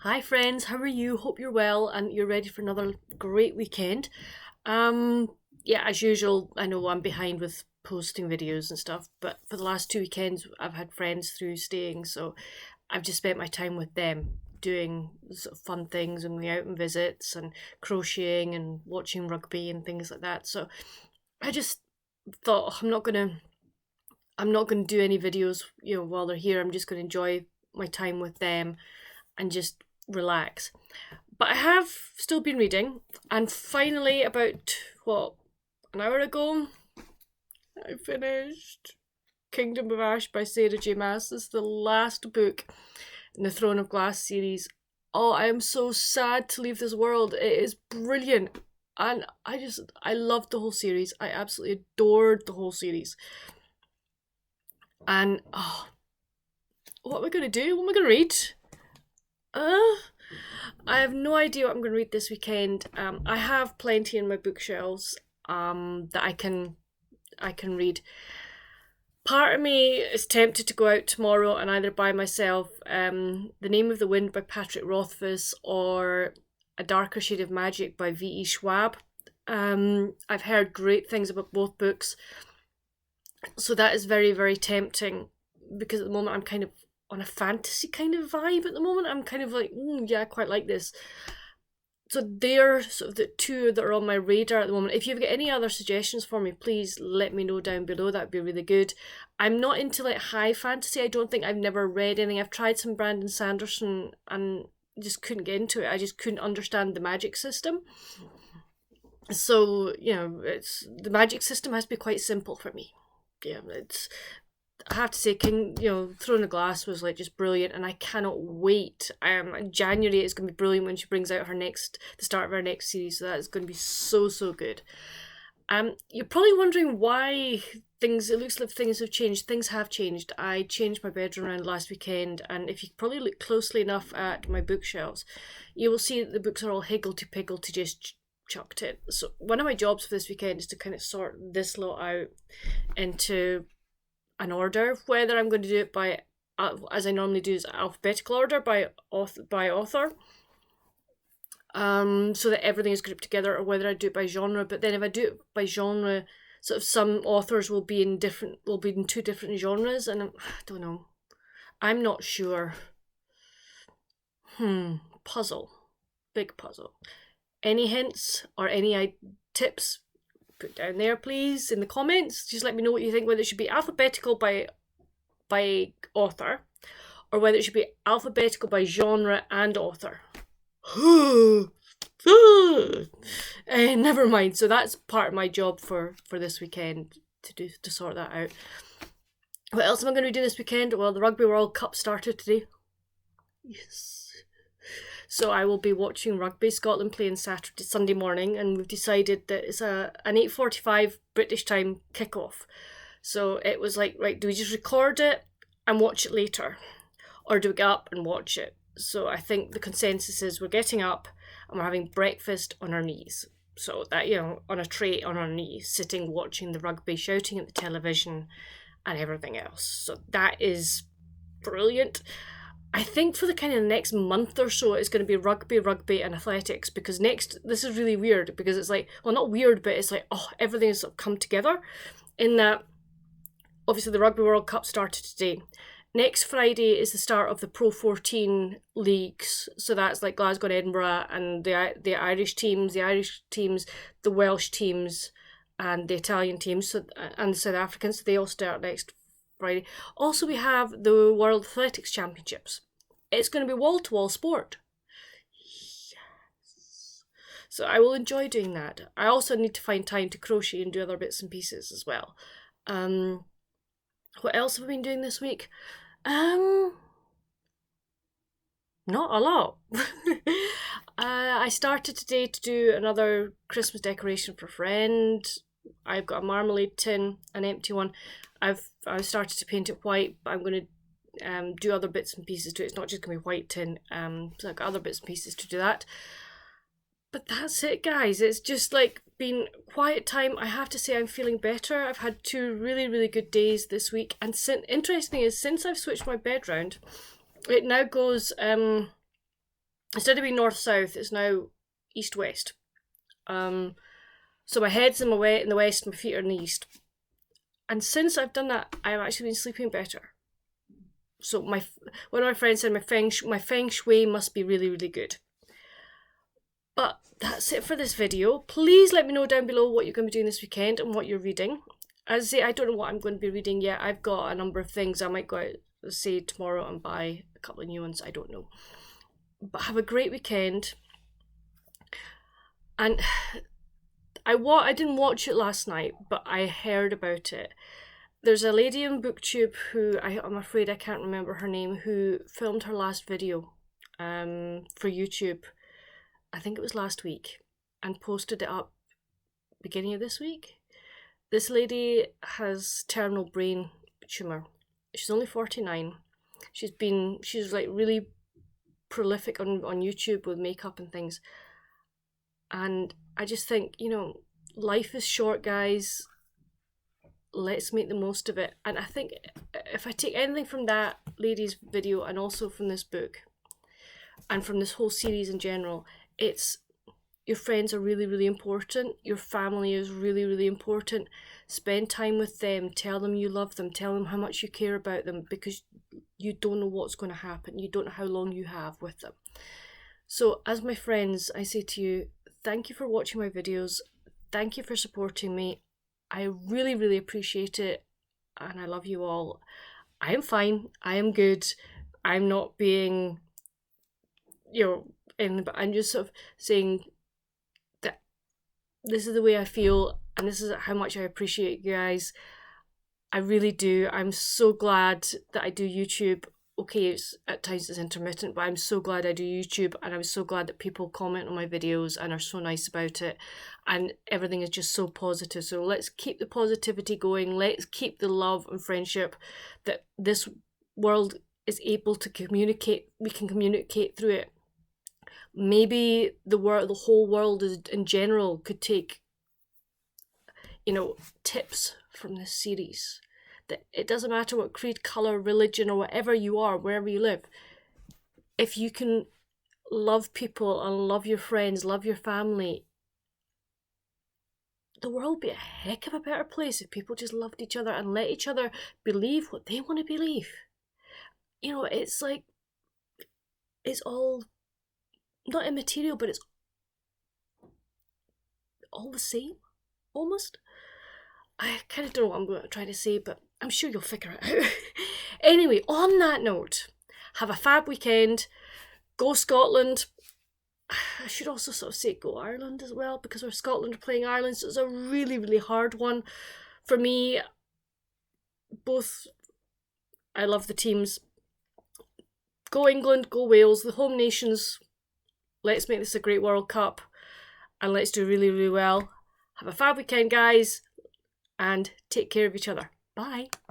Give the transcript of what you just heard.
Hi friends, how are you? Hope you're well and you're ready for another great weekend. Um yeah, as usual, I know I'm behind with posting videos and stuff, but for the last two weekends I've had friends through staying, so I've just spent my time with them doing sort of fun things and going out and visits and crocheting and watching rugby and things like that. So I just thought, I'm not gonna do any videos, while they're here. I'm just gonna enjoy my time with them and just relax. But I have still been reading, and finally, about an hour ago, I finished Kingdom of Ash by Sarah J. Maas. This is the last book in the Throne of Glass series. Oh, I am so sad to leave this world. It is brilliant. And I loved the whole series. I absolutely adored the whole series. And what am I going to do? What am I going to read? Uh, I have no idea what I'm going to read this weekend. I have plenty in my bookshelves that I can read. Part of me is tempted to go out tomorrow and either buy myself The Name of the Wind by Patrick Rothfuss or A Darker Shade of Magic by V.E. Schwab. I've heard great things about both books, so that is very, very tempting because at the moment I'm kind of on a fantasy kind of vibe at the moment. I'm kind of like, yeah, I quite like this. So they're sort of the two that are on my radar at the moment. If you've got any other suggestions for me, please let me know down below. That'd be really good. I'm not into like high fantasy. I don't think I've never read anything. I've tried some Brandon Sanderson and just couldn't get into it. I just couldn't understand the magic system. So, it's the magic system has to be quite simple for me. It's I have to say, Throne of Glass was like just brilliant, and I cannot wait. January is going to be brilliant when she brings out the start of her next series. So that is going to be so so good. You're probably wondering why things. It looks like things have changed. Things have changed. I changed my bedroom around last weekend, and if you probably look closely enough at my bookshelves, you will see that the books are all higgledy piggledy just chucked in. So one of my jobs for this weekend is to kind of sort this lot out into an order. Whether I'm going to do it by, as I normally do, is alphabetical order by author, so that everything is grouped together, or whether I do it by genre. But then if I do it by genre, sort of some authors will be in two different genres, and I don't know. I'm not sure. Puzzle, big puzzle. Any hints or any tips? Put down there, please, in the comments. Just let me know what you think. Whether it should be alphabetical by author, or whether it should be alphabetical by genre and author. Never mind. So that's part of my job for this weekend to sort that out. What else am I going to be doing this weekend? Well, the Rugby World Cup started today. Yes. So I will be watching rugby. Scotland playing Sunday morning, and we've decided that it's an 8:45 British time kickoff. So it was like, right, do we just record it and watch it later, or do we get up and watch it? So I think the consensus is we're getting up and we're having breakfast on our knees. So that, on a tray on our knees, sitting watching the rugby, shouting at the television, and everything else. So that is brilliant. I think for the kind of next month or so, it's going to be rugby, and athletics, because this is really weird because it's like, well, not weird, but it's like, everything has sort of come together in that. Obviously, the Rugby World Cup started today. Next Friday is the start of the Pro 14 leagues. So that's like Glasgow and Edinburgh, and the Irish teams, the Welsh teams, and the Italian teams, and the South Africans. So they all start next Friday. Also, we have the World Athletics Championships. It's going to be wall-to-wall sport. Yes. So I will enjoy doing that. I also need to find time to crochet and do other bits and pieces as well. What else have I been doing this week? Not a lot. I started today to do another Christmas decoration for a friend. I've got a marmalade tin, an empty one. I've started to paint it white, but I'm going to do other bits and pieces to it. It's not just going to be white tin. So I've got other bits and pieces to do that. But that's it, guys. It's just like been quiet time. I have to say I'm feeling better. I've had two really, really good days this week. And interesting is, since I've switched my bed round, it now goes instead of being north-south, it's now east-west. So my head's in the west, my feet are in the east. And since I've done that, I've actually been sleeping better. So one of my friends said my feng shui must be really, really good. But that's it for this video. Please let me know down below what you're going to be doing this weekend and what you're reading. As I say, I don't know what I'm going to be reading yet. I've got a number of things. I might go out, say, tomorrow and buy a couple of new ones. I don't know. But have a great weekend. And I didn't watch it last night, but I heard about it. There's a lady on BookTube who, I'm afraid I can't remember her name, who filmed her last video for YouTube. I think it was last week, and posted it up beginning of this week. This lady has terminal brain tumour. She's only 49. She's like really prolific on YouTube with makeup and things. And I just think, you know, life is short, guys. Let's make the most of it. And I think if I take anything from that lady's video and also from this book and from this whole series in general, it's your friends are really, really important. Your family is really, really important. Spend time with them. Tell them you love them. Tell them how much you care about them, because you don't know what's going to happen. You don't know how long you have with them. So as my friends, I say to you, thank you for watching my videos. Thank you for supporting me. I really, really appreciate it. And I love you all. I am fine. I am good. I'm not being, you know, but I'm just sort of saying that this is the way I feel, and this is how much I appreciate you guys. I really do. I'm so glad that I do YouTube. Okay, at times it's intermittent, but I'm so glad I do YouTube, and I'm so glad that people comment on my videos and are so nice about it, and everything is just so positive. So let's keep the positivity going. Let's keep the love and friendship that this world is able to communicate. We can communicate through it. Maybe the whole world in general could take, you know, tips from this series. That it doesn't matter what creed, colour, religion, or whatever you are, wherever you live. If you can love people and love your friends, love your family, the world would be a heck of a better place if people just loved each other and let each other believe what they want to believe. You know, it's like, it's all not immaterial, but it's all the same, almost. I kind of don't know what I'm going to try to say, but I'm sure you'll figure it out. Anyway, on that note, have a fab weekend. Go Scotland. I should also sort of say go Ireland as well, because Scotland are playing Ireland, so it's a really, really hard one for me. Both, I love the teams. Go England, go Wales, the home nations. Let's make this a great World Cup, and let's do really, really well. Have a fab weekend, guys, and take care of each other. Bye.